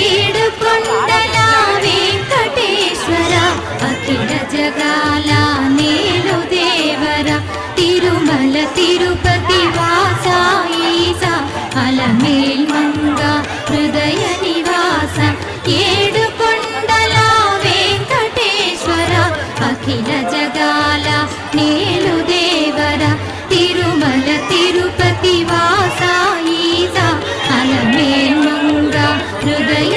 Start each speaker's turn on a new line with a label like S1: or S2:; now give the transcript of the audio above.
S1: ఏడు కొండల వెంకటేశ్వర అఖిల జగాల నేలు దేవర తిరుమల తిరుపతి వాస ఈస అలమేల్ మంగ హృదయ నివాస ఏడు కొండల వెంకటేశ్వర అఖిల జగాల నేలు దేవర తిరుమల తిరుపతి వాస ఈస అలమేల్ మంగ హృదయ